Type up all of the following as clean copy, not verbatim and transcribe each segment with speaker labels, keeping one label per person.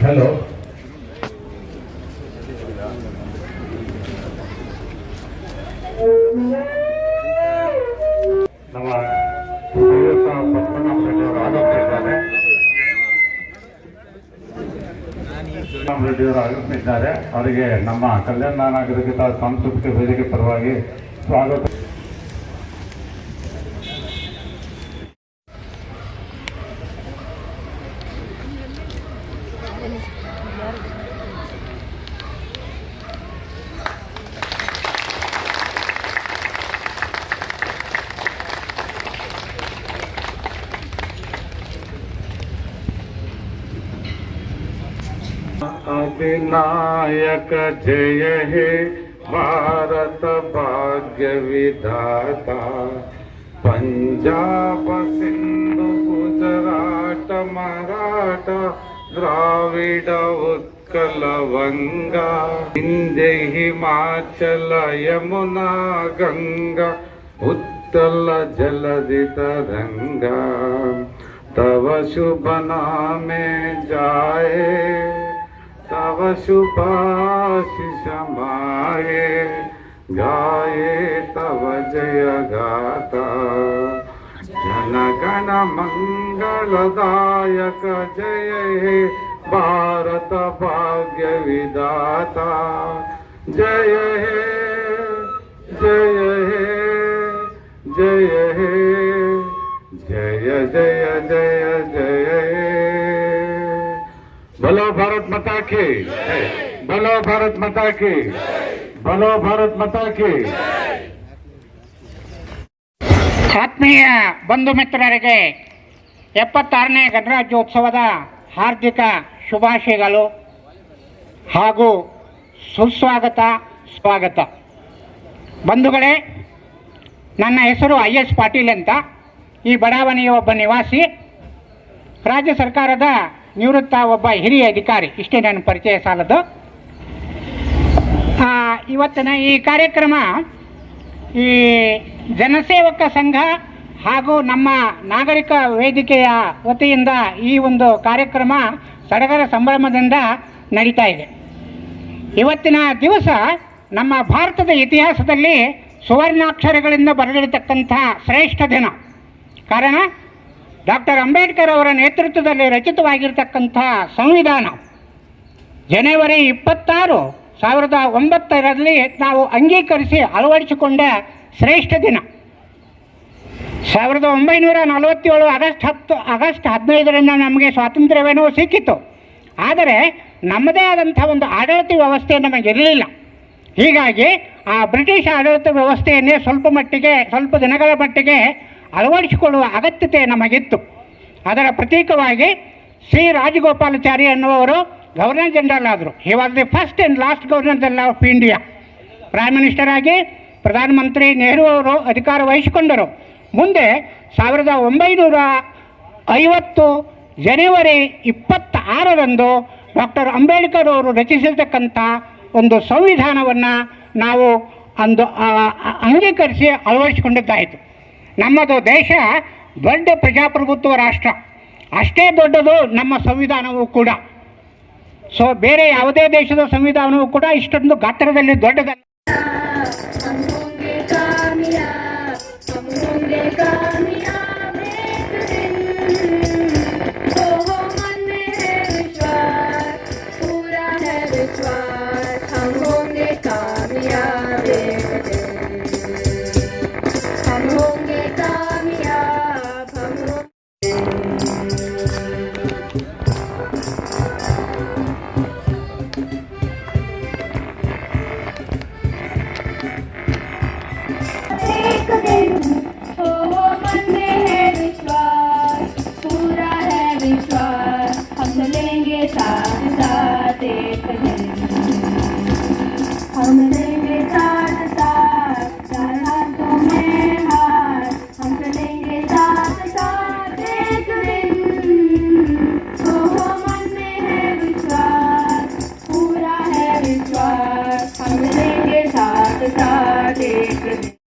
Speaker 1: Hello, ನಮ್ಮ ರೆಡ್ಡಿಯವರು ಆಗಮಿಸಿದ್ದಾರೆ. ಅವರಿಗೆ ನಮ್ಮ ಕಲ್ಯಾಣ ನಾಗರಿಕತಾ ಸಾಂಸ್ಕೃತಿಕ ವೇದಿಕೆ ಪರವಾಗಿ ಸ್ವಾಗತ. अधिनायक जय हे भारत भाग्य विधाता, पंजाब सिंधु गुजरात मराठा द्राविड उत्कल वंगा, विंध्य हिमाचल यमुना गंगा उत्कल जलधि तरंगा, तव शुभ नामे जाए तव शुभाशिष माये, गाये तव जय गाथा, जन गण मंगलदायक जय हे भारत भाग्य विधाता, जय हे जय हे जय हे जय जय जय जय हे। बोलो भारत माता की, बोलो भारत माता की, बोलो भारत माता की।
Speaker 2: ಆತ್ಮೀಯ ಬಂಧು ಮಿತ್ರರಿಗೆ 76ನೇ ಗಣರಾಜ್ಯೋತ್ಸವದ ಹಾರ್ದಿಕ ಶುಭಾಶಯಗಳು ಹಾಗೂ ಸುಸ್ವಾಗತ ಸ್ವಾಗತ. ಬಂಧುಗಳೇ, ನನ್ನ ಹೆಸರು IS ಪಾಟೀಲ್ ಅಂತ. ಈ ಬಡಾವಣೆಯ ಒಬ್ಬ ನಿವಾಸಿ, ರಾಜ್ಯ ಸರ್ಕಾರದ ನಿವೃತ್ತ ಒಬ್ಬ ಹಿರಿಯ ಅಧಿಕಾರಿ. ಇಷ್ಟೇ ನನ್ನ ಪರಿಚಯ ಸಾಲದು. ಇವತ್ತಿನ ಈ ಕಾರ್ಯಕ್ರಮ ಈ ಜನಸೇವಕ ಸಂಘ ಹಾಗೂ ನಮ್ಮ ನಾಗರಿಕ ವೇದಿಕೆಯ ವತಿಯಿಂದ ಈ ಒಂದು ಕಾರ್ಯಕ್ರಮ ಸಡಗರ ಸಂಭ್ರಮದಿಂದ ನಡೀತಾ ಇದೆ. ಇವತ್ತಿನ ದಿವಸ ನಮ್ಮ ಭಾರತದ ಇತಿಹಾಸದಲ್ಲಿ ಸುವರ್ಣಾಕ್ಷರಗಳಿಂದ ಬರೆದಿರತಕ್ಕಂಥ ಶ್ರೇಷ್ಠ ದಿನ. ಕಾರಣ, ಡಾಕ್ಟರ್ ಅಂಬೇಡ್ಕರ್ ಅವರ ನೇತೃತ್ವದಲ್ಲಿ ರಚಿತವಾಗಿರ್ತಕ್ಕಂಥ ಸಂವಿಧಾನ ಜನವರಿ 26, 1900ರಲ್ಲಿ ನಾವು ಅಂಗೀಕರಿಸಿ ಅಳವಡಿಸಿಕೊಂಡ ಶ್ರೇಷ್ಠ ದಿನ. 1947 ಆಗಸ್ಟ್ 15ರಿಂದ ನಮಗೆ ಸ್ವಾತಂತ್ರ್ಯವೇನೋ ಸಿಕ್ಕಿತು. ಆದರೆ ನಮ್ಮದೇ ಆದಂಥ ಒಂದು ಆಡಳಿತ ವ್ಯವಸ್ಥೆ ನಮಗಿರಲಿಲ್ಲ. ಹೀಗಾಗಿ ಆ ಬ್ರಿಟಿಷ್ ಆಡಳಿತ ವ್ಯವಸ್ಥೆಯನ್ನೇ ಸ್ವಲ್ಪ ದಿನಗಳ ಮಟ್ಟಿಗೆ ಅಳವಡಿಸಿಕೊಳ್ಳುವ ಅಗತ್ಯತೆ ನಮಗಿತ್ತು. ಅದರ ಪ್ರತೀಕವಾಗಿ ಶ್ರೀ ರಾಜಗೋಪಾಲಾಚಾರಿ ಅನ್ನುವರು ಗವರ್ನರ್ ಜನರಲ್ ಆದರು. He was the first and last governor general of India. Prime minister ಆಗಿ ಪ್ರಧಾನಮಂತ್ರಿ ನೆಹರು ಅವರು ಅಧಿಕಾರ ವಹಿಸಿಕೊಂಡರು. ಮುಂದೆ 1950 ಜನವರಿ 26ರಂದು ಡಾಕ್ಟರ್ ಅಂಬೇಡ್ಕರ್ ಅವರು ರಚಿಸಿರ್ತಕ್ಕಂಥ ಒಂದು ಸಂವಿಧಾನವನ್ನು ನಾವು ಅಂಗೀಕರಿಸಿ ಅಳವಡಿಸಿಕೊಂಡಿದ್ದಾಯಿತು. ನಮ್ಮದು ದೇಶ ದೊಡ್ಡ ಪ್ರಜಾಪ್ರಭುತ್ವ ರಾಷ್ಟ್ರ, ಅಷ್ಟೇ ದೊಡ್ಡದು ನಮ್ಮ ಸಂವಿಧಾನವೂ ಕೂಡ. ಸೊ ಬೇರೆ ಯಾವುದೇ ದೇಶದ ಸಂವಿಧಾನವೂ ಕೂಡ ಇಷ್ಟೊಂದು ಗಾತ್ರದಲ್ಲಿ ದೊಡ್ಡದಲ್ಲ.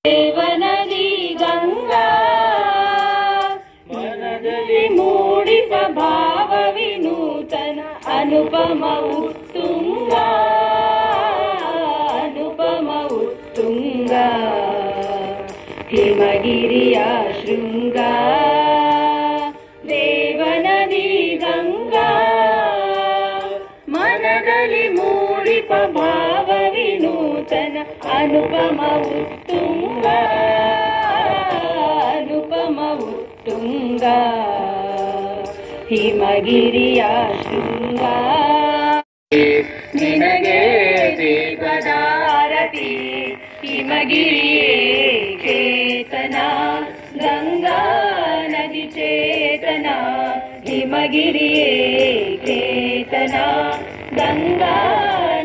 Speaker 3: ದೇವನದಿ ಗಂಗಾ ಮನದಲ್ಲಿ ಮೂಡಿದ ಭಾವ ವಿನೂತನ ಅನುಪಮ ಉತ್ತುಂಗ ಅನುಪಮ ಉತ್ತುಂಗ ಹಿಮಗಿರಿಯ ಶೃಂಗ ದೇವನದಿ ಗಂಗಾ ಮನದಲ್ಲಿ ಮೂಡಿಪ ಭಾವ ವಿನೂತನ ಅನುಪಮ ಉತ್ತುಂಗ ಅನುಪಮ ಉತ್ತುಂಗ ಹಿಮಗಿರಿಯ ಶೃಂಗ ನಿನಗೆ ದೀಪದಾರತಿ ಹಿಮಗಿರಿಯೇ ಚೇತನ ಗಂಗಾ ನದಿ ಚೇತನ ಹಿಮಗಿರಿಯೇ ಚೇತನ ಗಂಗಾ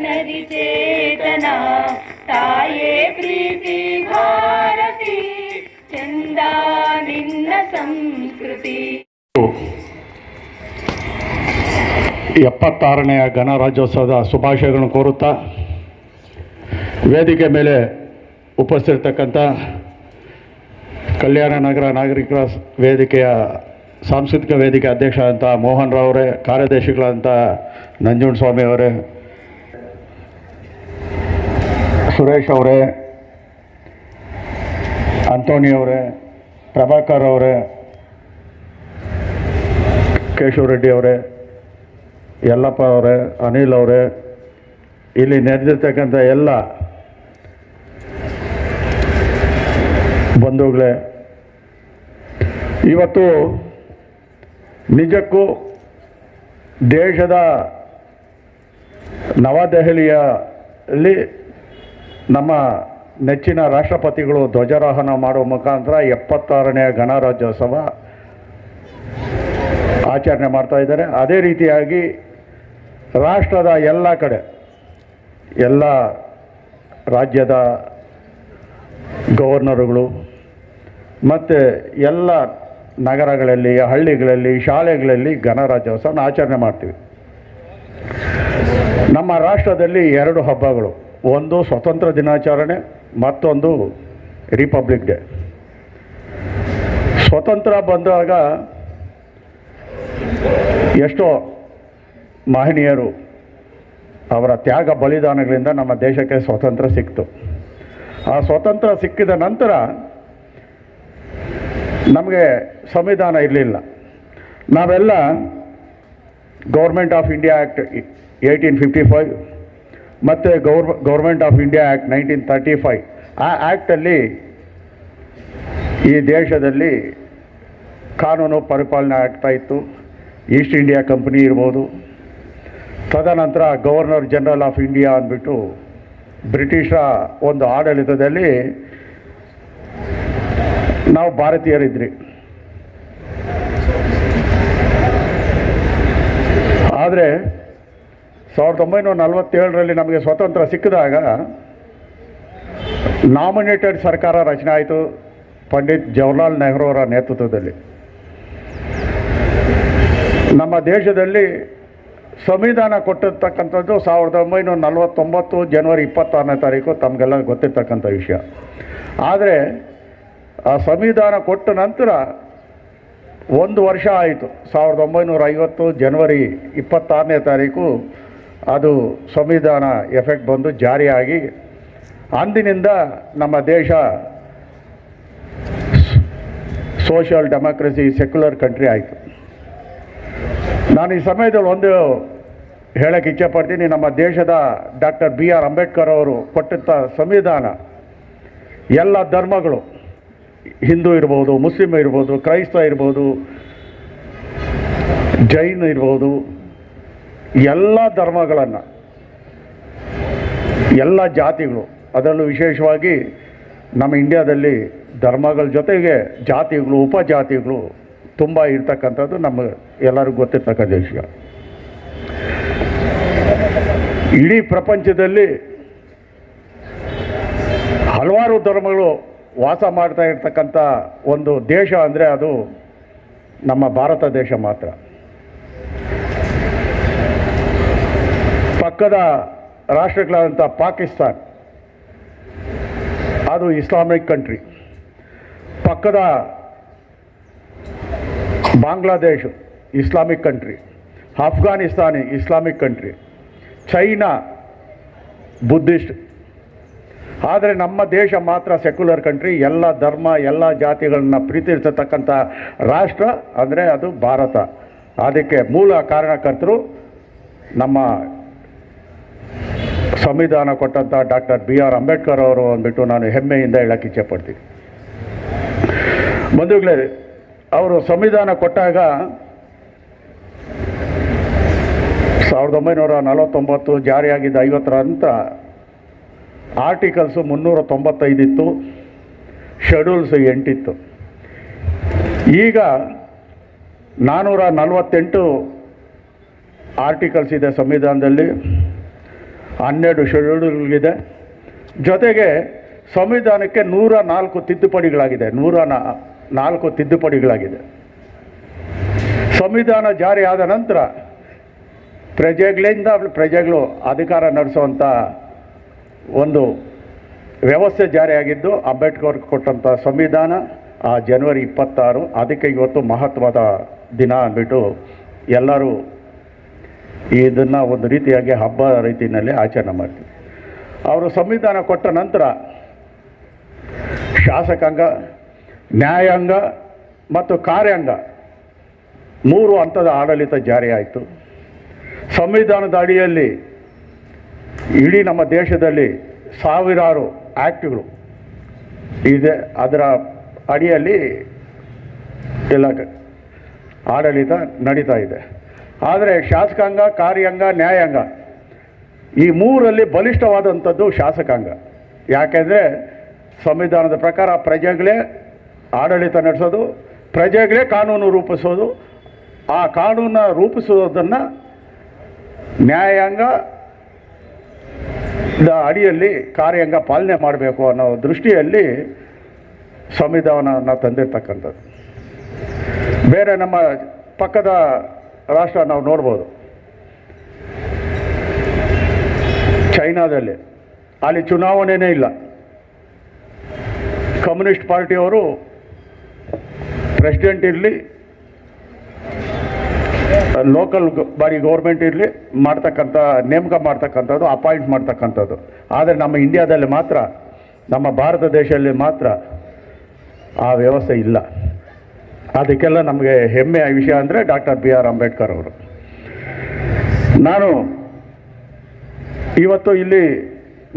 Speaker 3: ನದಿ ಚೇತನ ತಾಯೇ ಪ್ರೀತಿ ಭಾರತಿ ಚಂದ ನಿನ್ನ ಸಂಸ್ಕೃತಿ.
Speaker 4: 76ನೇ ಗಣರಾಜ್ಯೋತ್ಸವದ ಶುಭಾಶಯಗಳನ್ನು ಕೋರುತ್ತಾ ವೇದಿಕೆ ಮೇಲೆ ಉಪಸ್ಥಿತರ್ತಕ್ಕಂಥ ಕಲ್ಯಾಣ ನಗರ ನಾಗರಿಕರ ವೇದಿಕೆಯ ಸಾಂಸ್ಕೃತಿಕ ವೇದಿಕೆ ಅಧ್ಯಕ್ಷ ಅಂತ ಮೋಹನ್ ರಾವ್ ಅವರೇ, ಕಾರ್ಯದರ್ಶಿಗಳಂತ ನಂಜುಂಡಸ್ವಾಮಿ ಅವರೇ, ಸುರೇಶ್ ಅವರೇ, ಅಂತೋಣಿ ಅವರೇ, ಪ್ರಭಾಕರ್ ಅವರೇ, ಕೇಶವ ರೆಡ್ಡಿ ಅವರೇ, ಯಲ್ಲಪ್ಪ ಅವರೇ, ಅನಿಲ್ ಅವರೇ, ಇಲ್ಲಿ ನೆರೆದಿರ್ತಕ್ಕಂಥ ಎಲ್ಲ ಬಂಧುಗಳೇ, ಇವತ್ತು ನಿಜಕ್ಕೂ ದೇಶದ ನವದೆಹಲಿಯಲ್ಲಿ ನಮ್ಮ ನೆಚ್ಚಿನ ರಾಷ್ಟ್ರಪತಿಗಳು ಧ್ವಜಾರೋಹಣ ಮಾಡುವ ಮುಖಾಂತರ 76ನೇ ಗಣರಾಜ್ಯೋತ್ಸವ ಆಚರಣೆ ಮಾಡ್ತಾ ಇದ್ದಾರೆ. ಅದೇ ರೀತಿಯಾಗಿ ರಾಷ್ಟ್ರದ ಎಲ್ಲ ಕಡೆ ಎಲ್ಲ ರಾಜ್ಯದ ಗವರ್ನರುಗಳು ಮತ್ತು ಎಲ್ಲ ನಗರಗಳಲ್ಲಿ, ಹಳ್ಳಿಗಳಲ್ಲಿ, ಶಾಲೆಗಳಲ್ಲಿ ಗಣರಾಜ್ಯೋತ್ಸವನ ಆಚರಣೆ ಮಾಡ್ತೀವಿ. ನಮ್ಮ ರಾಷ್ಟ್ರದಲ್ಲಿ 2 ಹಬ್ಬಗಳು, ಒಂದು ಸ್ವತಂತ್ರ ದಿನಾಚರಣೆ, ಮತ್ತೊಂದು ರಿಪಬ್ಲಿಕ್ ಡೇ. ಸ್ವತಂತ್ರ ಬಂದಾಗ ಎಷ್ಟೋ ಮಹನೀಯರು ಅವರ ತ್ಯಾಗ ಬಲಿದಾನಗಳಿಂದ ನಮ್ಮ ದೇಶಕ್ಕೆ ಸ್ವಾತಂತ್ರ್ಯ ಸಿಕ್ತು. ಆ ಸ್ವಾತಂತ್ರ್ಯ ಸಿಕ್ಕಿದ ನಂತರ ನಮಗೆ ಸಂವಿಧಾನ ಇರಲಿಲ್ಲ. ನಾವೆಲ್ಲ ಗೌರ್ಮೆಂಟ್ ಆಫ್ ಇಂಡಿಯಾ ಆ್ಯಕ್ಟ್ 1855 ಮತ್ತು ಗೌರ್ಮೆಂಟ್ ಆಫ್ ಇಂಡಿಯಾ ಆ್ಯಕ್ಟ್ 1935 ಆ ಆ್ಯಕ್ಟಲ್ಲಿ ಈ ದೇಶದಲ್ಲಿ ಕಾನೂನು ಪರಿಪಾಲನೆ ಆಗ್ತಾಯಿತ್ತು. ಈಸ್ಟ್ ಇಂಡಿಯಾ ಕಂಪನಿ ಇರ್ಬೋದು, ತದನಂತರ ಗವರ್ನರ್ ಜನರಲ್ ಆಫ್ ಇಂಡಿಯಾ ಅಂದ್ಬಿಟ್ಟು ಬ್ರಿಟಿಷರ ಒಂದು ಆಡಳಿತದಲ್ಲಿ ನಾವು ಭಾರತೀಯರಿದ್ರಿ. ಆದರೆ 1947ರಲ್ಲಿ ನಮಗೆ ಸ್ವಾತಂತ್ರ್ಯ ಸಿಕ್ಕಿದಾಗ ನಾಮಿನೇಟೆಡ್ ಸರ್ಕಾರ ರಚನೆ ಆಯಿತು ಪಂಡಿತ್ ಜವಾಹರ್ಲಾಲ್ ನೆಹರು ಅವರ ನೇತೃತ್ವದಲ್ಲಿ. ನಮ್ಮ ದೇಶದಲ್ಲಿ ಸಂವಿಧಾನ ಕೊಟ್ಟಿರ್ತಕ್ಕಂಥದ್ದು 1949 ಜನವರಿ 26ನೇ ತಾರೀಕು, ತಮಗೆಲ್ಲ ಗೊತ್ತಿರ್ತಕ್ಕಂಥ ವಿಷಯ. ಆದರೆ ಆ ಸಂವಿಧಾನ ಕೊಟ್ಟ ನಂತರ 1 ವರ್ಷ ಆಯಿತು, 1950 ಜನವರಿ 26ನೇ ತಾರೀಕು ಅದು ಸಂವಿಧಾನ ಎಫೆಕ್ಟ್ ಬಂದು ಜಾರಿಯಾಗಿ ಅಂದಿನಿಂದ ನಮ್ಮ ದೇಶ ಸೋಷಿಯಲ್ ಡೆಮೋಕ್ರಸಿ ಸೆಕ್ಯುಲರ್ ಕಂಟ್ರಿ ಆಯಿತು. ನಾನು ಈ ಸಮಯದಲ್ಲಿ ಒಂದು ಹೇಳಕ್ಕೆ ಇಚ್ಛೆಪಡ್ತೀನಿ. ನಮ್ಮ ದೇಶದ ಡಾಕ್ಟರ್ BR ಅಂಬೇಡ್ಕರ್ ಅವರು ಕೊಟ್ಟಂಥ ಸಂವಿಧಾನ ಎಲ್ಲ ಧರ್ಮಗಳು, ಹಿಂದೂ ಇರ್ಬೋದು, ಮುಸ್ಲಿಮ್ ಇರ್ಬೋದು, ಕ್ರೈಸ್ತ ಇರ್ಬೋದು, ಜೈನ ಇರ್ಬೋದು, ಎಲ್ಲ ಧರ್ಮಗಳನ್ನು, ಎಲ್ಲ ಜಾತಿಗಳು, ಅದರಲ್ಲೂ ವಿಶೇಷವಾಗಿ ನಮ್ಮ ಇಂಡಿಯಾದಲ್ಲಿ ಧರ್ಮಗಳ ಜೊತೆಗೆ ಜಾತಿಗಳು, ಉಪಜಾತಿಗಳು ತುಂಬ ಇರ್ತಕ್ಕಂಥದ್ದು ನಮ್ಮ ಎಲ್ಲರಿಗೂ ಗೊತ್ತಿರ್ತಕ್ಕಂಥ ವಿಷಯ. ಇಡೀ ಪ್ರಪಂಚದಲ್ಲಿ ಹಲವಾರು ಧರ್ಮಗಳು ವಾಸ ಮಾಡ್ತಾ ಇರ್ತಕ್ಕಂಥ ಒಂದು ದೇಶ ಅಂದರೆ ಅದು ನಮ್ಮ ಭಾರತ ದೇಶ ಮಾತ್ರ. ಪಕ್ಕದ ರಾಷ್ಟ್ರಗಳಾದಂಥ ಪಾಕಿಸ್ತಾನ್ ಅದು ಇಸ್ಲಾಮಿಕ್ ಕಂಟ್ರಿ, ಪಕ್ಕದ ಬಾಂಗ್ಲಾದೇಶ್ ಇಸ್ಲಾಮಿಕ್ ಕಂಟ್ರಿ, ಅಫ್ಘಾನಿಸ್ತಾನಿ ಇಸ್ಲಾಮಿಕ್ ಕಂಟ್ರಿ, ಚೈನಾ ಬುದ್ಧಿಸ್ಟ್. ಆದರೆ ನಮ್ಮ ದೇಶ ಮಾತ್ರ ಸೆಕ್ಯುಲರ್ ಕಂಟ್ರಿ, ಎಲ್ಲ ಧರ್ಮ ಎಲ್ಲ ಜಾತಿಗಳನ್ನ ಪ್ರೀತಿಸತಕ್ಕಂಥ ರಾಷ್ಟ್ರ ಅಂದರೆ ಅದು ಭಾರತ. ಅದಕ್ಕೆ ಮೂಲ ಕಾರಣಕರ್ತರು ನಮ್ಮ ಸಂವಿಧಾನ ಕೊಟ್ಟಂಥ ಡಾಕ್ಟರ್ BR ಅಂಬೇಡ್ಕರ್ ಅವರು ಅಂದ್ಬಿಟ್ಟು ನಾನು ಹೆಮ್ಮೆಯಿಂದ ಹೇಳಕ್ಕೆ ಇಚ್ಛೆಪಡ್ತೀನಿ. ಬಂಧುಗಳೇ, ಅವರು ಸಂವಿಧಾನ ಕೊಟ್ಟಾಗ 1949 ಜಾರಿಯಾಗಿದ್ದ 50ರ ನಂತರ ಆರ್ಟಿಕಲ್ಸು 395 ಇತ್ತು, ಶೆಡ್ಯೂಲ್ಸ್ 8 ಇತ್ತು. ಈಗ 448 ಆರ್ಟಿಕಲ್ಸ್ ಇದೆ ಸಂವಿಧಾನದಲ್ಲಿ, 12 ಶೆಡ್ಯೂಲ್ಗಳಿದೆ. ಜೊತೆಗೆ ಸಂವಿಧಾನಕ್ಕೆ 104 ತಿದ್ದುಪಡಿಗಳಾಗಿದೆ. 104 ತಿದ್ದುಪಡಿಗಳಾಗಿದೆ. ಸಂವಿಧಾನ ಜಾರಿ ಆದ ನಂತರ ಪ್ರಜೆಗಳು ಅಧಿಕಾರ ನಡೆಸುವಂಥ ಒಂದು ವ್ಯವಸ್ಥೆ ಜಾರಿಯಾಗಿದ್ದು ಅಂಬೇಡ್ಕರ್ ಕೊಟ್ಟಂಥ ಸಂವಿಧಾನ ಆ ಜನವರಿ 26. ಅದಕ್ಕೆ ಇವತ್ತು ಮಹತ್ವದ ದಿನ ಅಂದ್ಬಿಟ್ಟು ಎಲ್ಲರೂ ಇದನ್ನು ಒಂದು ರೀತಿಯಾಗಿ ಹಬ್ಬ ರೀತಿಯಲ್ಲಿ ಆಚರಣೆ ಮಾಡ್ತೀವಿ. ಅವರು ಸಂವಿಧಾನ ಕೊಟ್ಟ ನಂತರ ಶಾಸಕಾಂಗ, ನ್ಯಾಯಾಂಗ ಮತ್ತು ಕಾರ್ಯಾಂಗ 3 ಹಂತದ ಆಡಳಿತ ಜಾರಿಯಾಯಿತು. ಸಂವಿಧಾನದ ಅಡಿಯಲ್ಲಿ ಇಡೀ ನಮ್ಮ ದೇಶದಲ್ಲಿ ಸಾವಿರಾರು ಆ್ಯಕ್ಟ್ಗಳು ಇದೆ. ಅದರ ಅಡಿಯಲ್ಲಿ ಎಲ್ಲ ಆಡಳಿತ ನಡೀತಾ ಇದೆ. ಆದರೆ ಶಾಸಕಾಂಗ, ಕಾರ್ಯಾಂಗ, ನ್ಯಾಯಾಂಗ ಈ 3ರಲ್ಲಿ ಬಲಿಷ್ಠವಾದಂಥದ್ದು ಶಾಸಕಾಂಗ. ಯಾಕೆಂದರೆ ಸಂವಿಧಾನದ ಪ್ರಕಾರ ಪ್ರಜೆಗಳೇ ಆಡಳಿತ ನಡೆಸೋದು, ಪ್ರಜೆಗಳೇ ಕಾನೂನು ರೂಪಿಸೋದು. ಆ ಕಾನೂನ ರೂಪಿಸೋದನ್ನು ನ್ಯಾಯಾಂಗ ಅಡಿಯಲ್ಲಿ ಕಾರ್ಯಾಂಗ ಪಾಲನೆ ಮಾಡಬೇಕು ಅನ್ನೋ ದೃಷ್ಟಿಯಲ್ಲಿ ಸಂವಿಧಾನವನ್ನು ತಂದಿರ್ತಕ್ಕಂಥದ್ದು. ಬೇರೆ ನಮ್ಮ ಪಕ್ಕದ ರಾಷ್ಟ್ರ ನಾವು ನೋಡ್ಬೋದು, ಚೈನಾದಲ್ಲಿ ಅಲ್ಲಿ ಚುನಾವಣೆನೇ ಇಲ್ಲ. ಕಮ್ಯುನಿಸ್ಟ್ ಪಾರ್ಟಿಯವರು ಪ್ರೆಸಿಡೆಂಟ್ ಇರಲಿ, ಲೋಕಲ್ ಬಾಡಿ ಗೌರ್ಮೆಂಟ್ ಇರಲಿ ಮಾಡ್ತಕ್ಕಂಥ ನೇಮಕ ಮಾಡ್ತಕ್ಕಂಥದ್ದು, ಅಪಾಯಿಂಟ್ ಮಾಡ್ತಕ್ಕಂಥದ್ದು. ಆದರೆ ನಮ್ಮ ಇಂಡಿಯಾದಲ್ಲಿ ಮಾತ್ರ, ನಮ್ಮ ಭಾರತ ದೇಶದಲ್ಲಿ ಮಾತ್ರ ಆ ವ್ಯವಸ್ಥೆ ಇಲ್ಲ. ಅದಕ್ಕೆಲ್ಲ ನಮಗೆ ಹೆಮ್ಮೆಯ ವಿಷಯ ಅಂದರೆ ಡಾಕ್ಟರ್ BR ಅಂಬೇಡ್ಕರ್ ಅವರು. ನಾನು ಇವತ್ತು ಇಲ್ಲಿ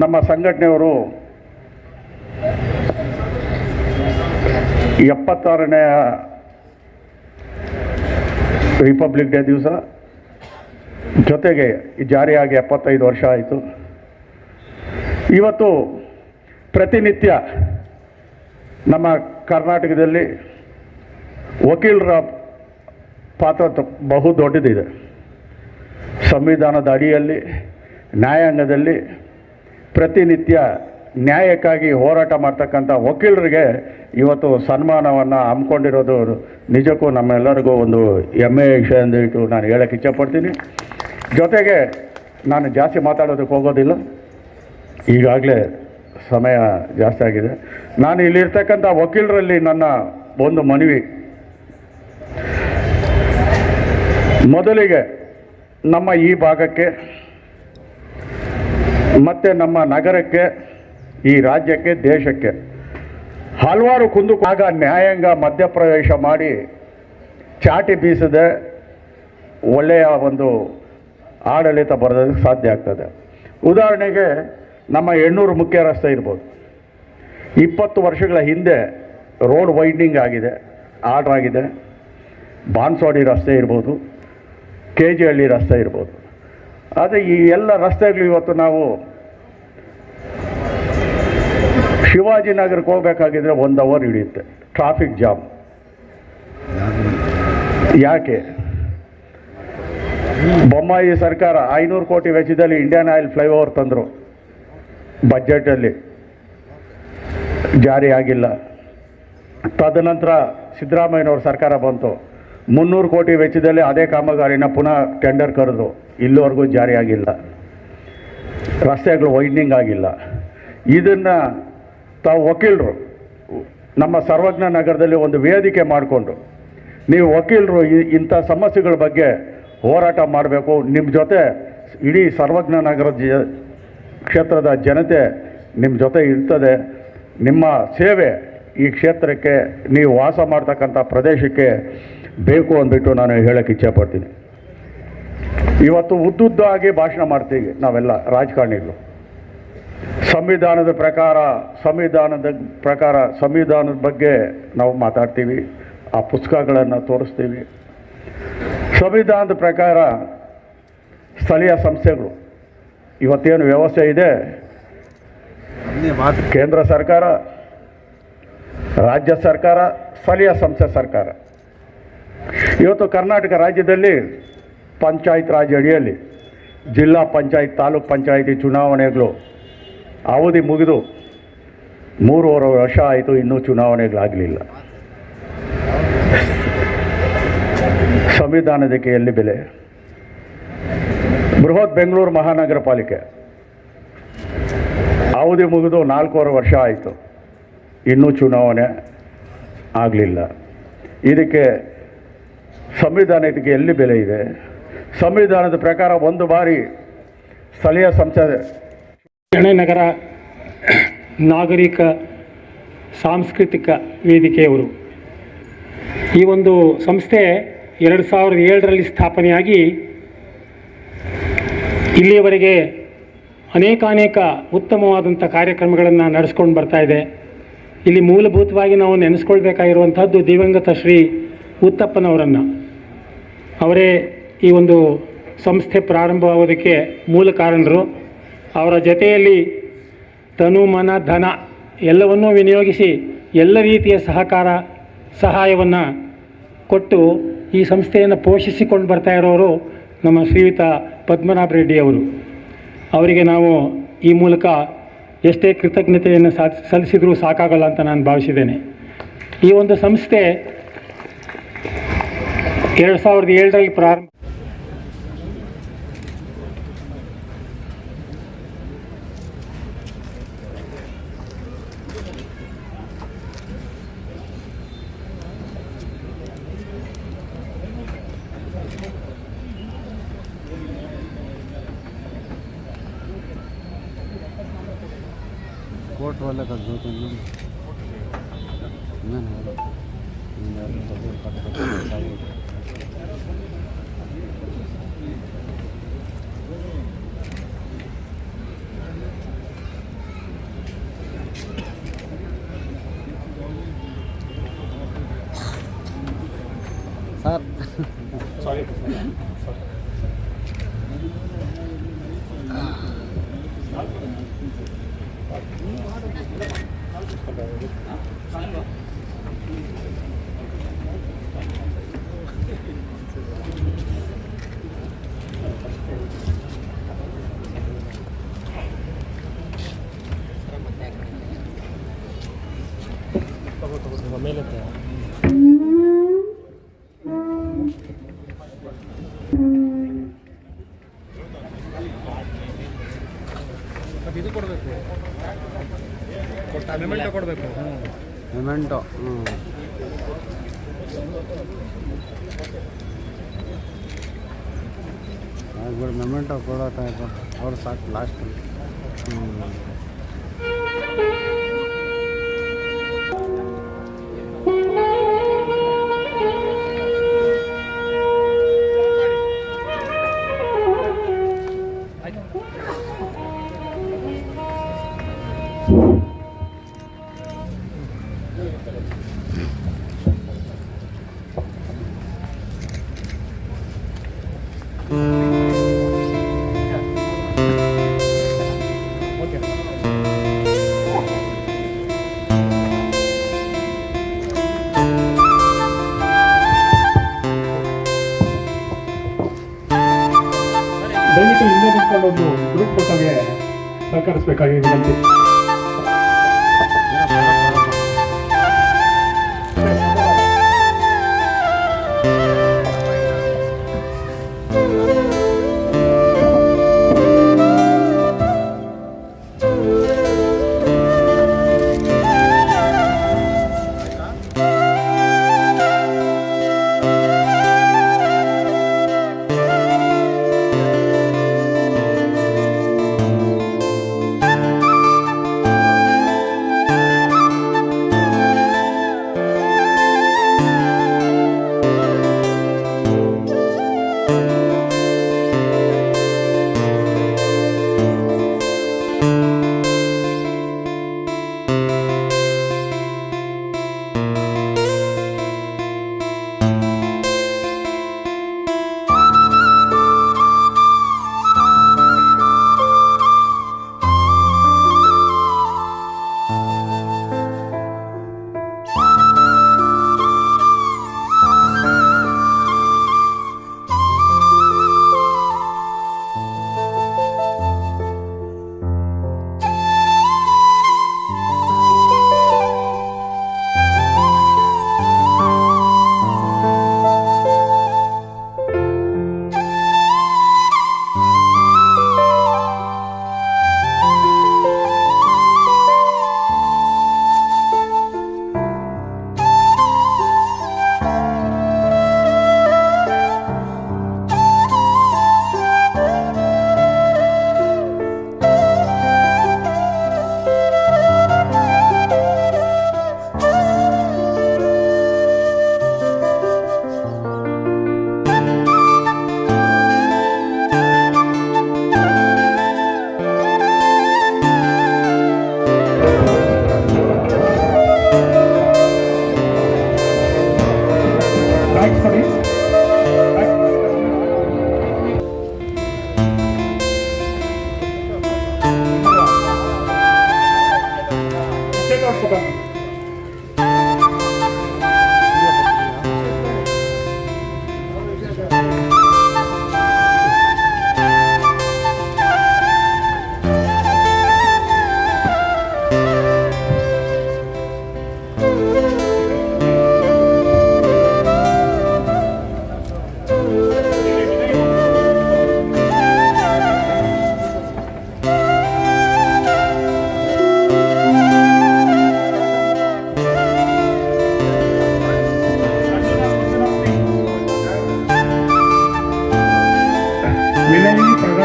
Speaker 4: ನಮ್ಮ ಸಂಘಟನೆಯವರು 76ನೇ ರಿಪಬ್ಲಿಕ್ ಡೇ ದಿವಸ, ಜೊತೆಗೆ ಜಾರಿಯಾಗಿ 75 ವರ್ಷ ಆಯಿತು. ಇವತ್ತು ಪ್ರತಿನಿತ್ಯ ನಮ್ಮ ಕರ್ನಾಟಕದಲ್ಲಿ ವಕೀಲರ ಪಾತ್ರ ಬಹು ದೊಡ್ಡದಿದೆ. ಸಂವಿಧಾನದ ಅಡಿಯಲ್ಲಿ ನ್ಯಾಯಾಂಗದಲ್ಲಿ ಪ್ರತಿನಿತ್ಯ ನ್ಯಾಯಕ್ಕಾಗಿ ಹೋರಾಟ ಮಾಡ್ತಕ್ಕಂಥ ವಕೀಲರಿಗೆ ಇವತ್ತು ಸನ್ಮಾನವನ್ನು ಹಮ್ಮಿಕೊಂಡಿರೋದು ನಿಜಕ್ಕೂ ನಮ್ಮೆಲ್ಲರಿಗೂ ಒಂದು ಹೆಮ್ಮೆಯ ವಿಷಯ ಅಂದ್ಬಿಟ್ಟು ನಾನು ಹೇಳಕ್ಕೆ ಇಚ್ಛಪಡ್ತೀನಿ. ಜೊತೆಗೆ ನಾನು ಜಾಸ್ತಿ ಮಾತಾಡೋದಕ್ಕೆ ಹೋಗೋದಿಲ್ಲ, ಈಗಾಗಲೇ ಸಮಯ ಜಾಸ್ತಿ ಆಗಿದೆ. ನಾನು ಇಲ್ಲಿರ್ತಕ್ಕಂಥ ವಕೀಲರಲ್ಲಿ ನನ್ನ ಒಂದು ಮನವಿ, ಮೊದಲಿಗೆ ನಮ್ಮ ಈ ಭಾಗಕ್ಕೆ ಮತ್ತು ನಮ್ಮ ನಗರಕ್ಕೆ, ಈ ರಾಜ್ಯಕ್ಕೆ, ದೇಶಕ್ಕೆ ಹಲವಾರು ಕುಂದುಕಾಗ ನ್ಯಾಯಾಂಗ ಮಧ್ಯಪ್ರವೇಶ ಮಾಡಿ ಚಾಟಿ ಬೀಸದೆ ಒಳ್ಳೆಯ ಒಂದು ಆಡಳಿತ ಬರೋದಕ್ಕೆ ಸಾಧ್ಯ ಆಗ್ತದೆ. ಉದಾಹರಣೆಗೆ ನಮ್ಮ ಹೆಣ್ಣೂರು ಮುಖ್ಯ ರಸ್ತೆ ಇರ್ಬೋದು, 20 ವರ್ಷಗಳ ಹಿಂದೆ ರೋಡ್ ವೈಡ್ನಿಂಗ್ ಆಗಿದೆ, ಆರ್ಡ್ರ್ ಆಗಿದೆ. ಬಾನ್ಸ್ವಾಡಿ ರಸ್ತೆ ಇರ್ಬೋದು, KG ಹಳ್ಳಿ ರಸ್ತೆ ಇರ್ಬೋದು. ಆದರೆ ಈ ಎಲ್ಲ ರಸ್ತೆಗಳು ಇವತ್ತು ನಾವು ಶಿವಾಜಿನಗರಕ್ಕೆ ಹೋಗಬೇಕಾಗಿದ್ರೆ 1 ಅವರ್ ಹಿಡಿಯುತ್ತೆ, ಟ್ರಾಫಿಕ್ ಜಾಮ್. ಯಾಕೆ? ಬೊಮ್ಮಾಯಿ ಸರ್ಕಾರ 500 ಕೋಟಿ ವೆಚ್ಚದಲ್ಲಿ ಇಂಡಿಯನ್ ಆಯಿಲ್ ಫ್ಲೈಓವರ್ ತಂದರು, ಬಜೆಟಲ್ಲಿ ಜಾರಿ ಆಗಿಲ್ಲ. ತದನಂತರ ಸಿದ್ದರಾಮಯ್ಯನವ್ರ ಸರ್ಕಾರ ಬಂತು, 300 ಕೋಟಿ ವೆಚ್ಚದಲ್ಲಿ ಅದೇ ಕಾಮಗಾರಿನ ಪುನಃ ಟೆಂಡರ್ ಕರೆದು, ಇಲ್ಲಿವರೆಗೂ ಜಾರಿ ಆಗಿಲ್ಲ. ರಸ್ತೆಗಳು ವೈಡ್ನಿಂಗ್ ಆಗಿಲ್ಲ. ಇದನ್ನು ತಾವು ವಕೀಲರು ನಮ್ಮ ಸರ್ವಜ್ಞ ನಗರದಲ್ಲಿ ಒಂದು ವೇದಿಕೆ ಮಾಡಿಕೊಂಡು, ನೀವು ವಕೀಲರು ಇಂಥ ಸಮಸ್ಯೆಗಳ ಬಗ್ಗೆ ಹೋರಾಟ ಮಾಡಬೇಕು. ನಿಮ್ಮ ಜೊತೆ ಇಡೀ ಸರ್ವಜ್ಞ ನಗರದ ಕ್ಷೇತ್ರದ ಜನತೆ ನಿಮ್ಮ ಜೊತೆ ಇರ್ತದೆ. ನಿಮ್ಮ ಸೇವೆ ಈ ಕ್ಷೇತ್ರಕ್ಕೆ, ನೀವು ವಾಸ ಮಾಡ್ತಕ್ಕಂಥ ಪ್ರದೇಶಕ್ಕೆ ಬೇಕು ಅಂದ್ಬಿಟ್ಟು ನಾನು ಹೇಳೋಕ್ಕೆ ಇಚ್ಛೆಪಡ್ತೀನಿ. ಇವತ್ತು ಉದ್ದುದ್ದಾಗಿ ಭಾಷಣ ಮಾಡ್ತೀವಿ ನಾವೆಲ್ಲ ರಾಜಕಾರಣಿಗಳು. ಸಂವಿಧಾನದ ಬಗ್ಗೆ ನಾವು ಮಾತಾಡ್ತೀವಿ, ಆ ಪುಸ್ತಕಗಳನ್ನು ತೋರಿಸ್ತೀವಿ. ಸಂವಿಧಾನದ ಪ್ರಕಾರ ಸ್ಥಳೀಯ ಸಂಸ್ಥೆಗಳು ಇವತ್ತೇನು ವ್ಯವಸ್ಥೆ ಇದೆ, ಕೇಂದ್ರ ಸರ್ಕಾರ, ರಾಜ್ಯ ಸರ್ಕಾರ, ಸ್ಥಳೀಯ ಸಂಸ್ಥೆ ಸರ್ಕಾರ. ಇವತ್ತು ಕರ್ನಾಟಕ ರಾಜ್ಯದಲ್ಲಿ ಪಂಚಾಯತ್ ರಾಜ್ ಅಡಿಯಲ್ಲಿ ಜಿಲ್ಲಾ ಪಂಚಾಯತ್, ತಾಲೂಕ್ ಪಂಚಾಯತಿ ಚುನಾವಣೆಗಳು ಅವಧಿ ಮುಗಿದು 3.5 ವರ್ಷ ಆಯಿತು, ಇನ್ನೂ ಚುನಾವಣೆಗಳಾಗಲಿಲ್ಲ. ಸಂವಿಧಾನದಕ್ಕೆ ಎಲ್ಲಿ ಬೆಲೆ? ಬೃಹತ್ ಬೆಂಗಳೂರು ಮಹಾನಗರ ಪಾಲಿಕೆ ಅವಧಿ ಮುಗಿದು 4.5 ವರ್ಷ ಆಯಿತು, ಇನ್ನೂ ಚುನಾವಣೆ ಆಗಲಿಲ್ಲ. ಇದಕ್ಕೆ ಸಂವಿಧಾನಕ್ಕೆ ಎಲ್ಲಿ ಬೆಲೆ ಇದೆ? ಸಂವಿಧಾನದ ಪ್ರಕಾರ ಒಂದು ಬಾರಿ ಸ್ಥಳೀಯ ಸಂಸ್ಥೆ
Speaker 5: ನಗರ ನಾಗರಿಕ ಸಾಂಸ್ಕೃತಿಕ ವೇದಿಕೆಯವರು ಈ ಒಂದು ಸಂಸ್ಥೆ 2007ರಲ್ಲಿ ಸ್ಥಾಪನೆಯಾಗಿ ಇಲ್ಲಿಯವರೆಗೆ ಅನೇಕ ಉತ್ತಮವಾದಂಥ ಕಾರ್ಯಕ್ರಮಗಳನ್ನು ನಡೆಸ್ಕೊಂಡು ಬರ್ತಾ ಇದೆ. ಇಲ್ಲಿ ಮೂಲಭೂತವಾಗಿ ನಾವು ನೆನೆಸ್ಕೊಳ್ಬೇಕಾಗಿರುವಂಥದ್ದು ದಿವಂಗತ ಶ್ರೀ ಉತ್ತಪ್ಪನವರನ್ನು. ಅವರೇ ಈ ಒಂದು ಸಂಸ್ಥೆ ಪ್ರಾರಂಭವಾಗೋದಕ್ಕೆ ಮೂಲ ಕಾರಣರು. ಅವರ ಜೊತೆಯಲ್ಲಿ ತನು ಮನ ಧನ ಎಲ್ಲವನ್ನೂ ವಿನಿಯೋಗಿಸಿ ಎಲ್ಲ ರೀತಿಯ ಸಹಾಯವನ್ನು ಕೊಟ್ಟು ಈ ಸಂಸ್ಥೆಯನ್ನು ಪೋಷಿಸಿಕೊಂಡು ಬರ್ತಾ ಇರೋರು ನಮ್ಮ ಶ್ರೀಯುತ ಪದ್ಮನಾಭ ರೆಡ್ಡಿ ಅವರು. ಅವರಿಗೆ ನಾವು ಈ ಮೂಲಕ ಎಷ್ಟೇ ಕೃತಜ್ಞತೆಯನ್ನು ಸಲ್ಲಿಸಿದರೂ ಸಾಕಾಗಲ್ಲ ಅಂತ ನಾನು ಭಾವಿಸಿದ್ದೇನೆ. ಈ ಒಂದು ಸಂಸ್ಥೆ 2007ರಲ್ಲಿ ಪ್ರಾರಂಭ.
Speaker 6: कोर्ट वाले का दो तीन सर
Speaker 5: सॉरी ಮೇಲೆ ಇದು ಕೊಡಬೇಕು, ಮೆಮೆಂಟೋ ಕೊಡಬೇಕು.
Speaker 6: ಮೆಮೆಂಟೋ ಆಗ್ಬಿಡು, ಮೆಮೆಂಟೋ ಕೊಡೋಕ್ಕಾಯ್ತು ಅವ್ರು ಸಾಕು ಲಾಸ್ಟ್. ದಯವಿಟ್ಟು ಹಿಂದೆ ನಿಂತ್ಕೊಂಡು ಒಂದು ಗ್ರೂಪ್ ಫೋಟೋಗೆ ಸಹಕರಿಸಬೇಕಾಗಿ ವಿನಂತಿ.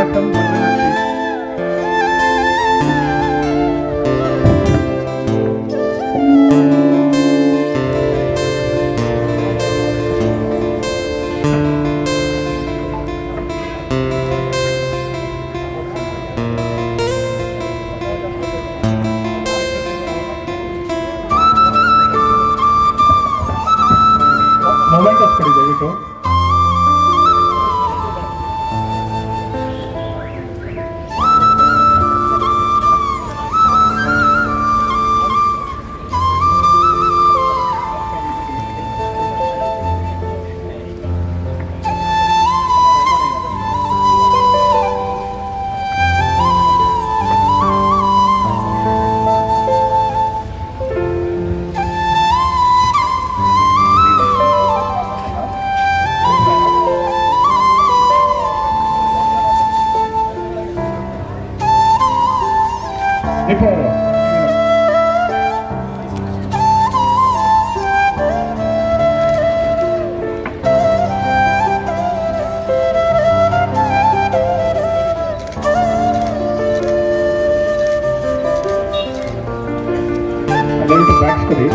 Speaker 6: ಸ್ವಾಗತಂ ವದನಾಮಿ. ಮೊಮೆಂಟಸ್ ಕೊಡಿ ದಯವಿಟ್ಟು. ದೀಪು ಅವರು ದಯವಿಟ್ಟು ಬ್ಯಾಗ್ಸ್ ಕೊಡಿ.